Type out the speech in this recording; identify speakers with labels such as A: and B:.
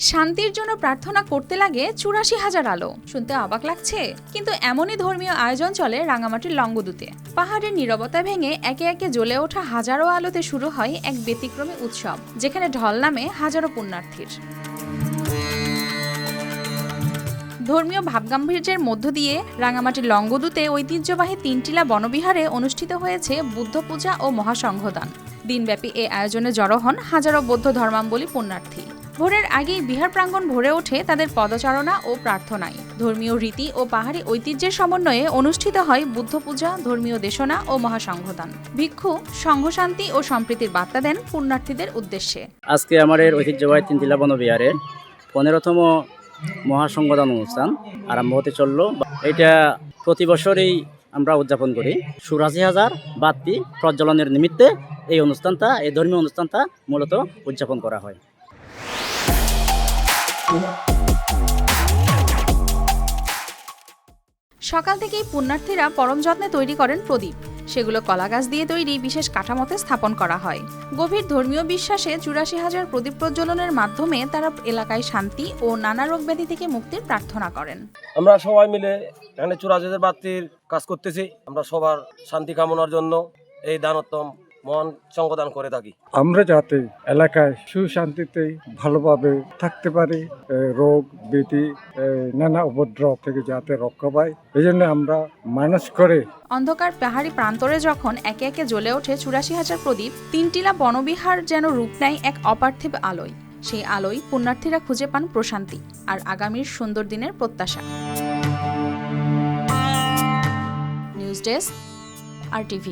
A: শান্তির জন্য প্রার্থনা করতে লাগে ৮৪,০০০ আলো। শুনতে অবাক লাগছে, কিন্তু এমনই ধর্মীয় আয়োজন চলে রাঙামাটির লংগদুতে। পাহাড়ের নীরবতা ভেঙে একে একে জ্বলে ওঠা হাজারো আলোতে শুরু হয় এক ব্যতিক্রমী উৎসব, যেখানে ঢল নামে হাজারো পুণ্যার্থীর। ধর্মীয় ভাবগাম্ভীর্যের মধ্য দিয়ে রাঙামাটির লংগদুতে ঐতিহ্যবাহী তিনটিলা বনবিহারে অনুষ্ঠিত হয়েছে বুদ্ধ পূজা ও মহাসংঘদান। দিনব্যাপী এ আয়োজনে জড়ো হন হাজারো বৌদ্ধ ধর্মাবলম্বী পুণ্যার্থী। ভোরের আগেই বিহার প্রাঙ্গণ ভরে ওঠে তাদের পদচারণা ও প্রার্থনায়। ধর্মীয় রীতি ও পাহাড়ি ঐতিহ্যের সমন্বয়ে অনুষ্ঠিত হয় বুদ্ধ পূজা, ধর্মীয় দেশনা ও মহাসংঘদান। ভিক্ষু সংঘশান্তি ও সম্প্রীতির বার্তা দেন পুণ্যার্থীদের উদ্দেশ্যে।
B: আজকে আমাদের ঐতিহ্যবাহী তিনটিলা বনবিহারের 15তম মহাসংঘদান অনুষ্ঠান আরম্ভ হতে চললো। এটা প্রতি বছরই আমরা উদযাপন করি। ৮৪,০০০ বাতি প্রজ্বলনের নিমিত্তে এই ধর্মীয় অনুষ্ঠানটা মূলত উদযাপন করা হয়।
A: সকাল থেকেই পুণ্যার্থীরা পরম যত্নে তৈরি করেন প্রদীপ। সেগুলো কলাগাছ দিয়ে তৈরি বিশেষ কাঠামোতে স্থাপন করা হয়। গভীর ধর্মীয় বিশ্বাসে ৮৪,০০০ প্রদীপ প্রজ্বলনের মাধ্যমে তারা এলাকায় শান্তি ও নানা রোগ ব্যাধি থেকে মুক্তির প্রার্থনা করেন।
C: আমরা সবাই মিলে এখানে ৮৪,০০০ বাতির কাজ করতেছি। আমরা সবার শান্তি কামনার জন্য এই দানোত্তম মহান সংঘদান করে থাকি।
D: আমরা যাতে এলাকায় সুশান্তিতে ভালোভাবে থাকতে পারি, রোগ ব্যাধি নানা উপদ্রব থেকে যাতে রক্ষা পাই, এই জন্য আমরা মানস করে।
A: অন্ধকার পাহাড়ি প্রান্তরে যখন একে একে জ্বলে ওঠে ৮৪,০০০ প্রদীপ, তিনটিলা বনবিহার যেন রূপ নেয় এক অপার্থিব আলোয়। সেই আলোয় পুণ্যার্থীরা খুঁজে পান প্রশান্তি আর আগামীর সুন্দর দিনের প্রত্যাশা। News desk, RTV।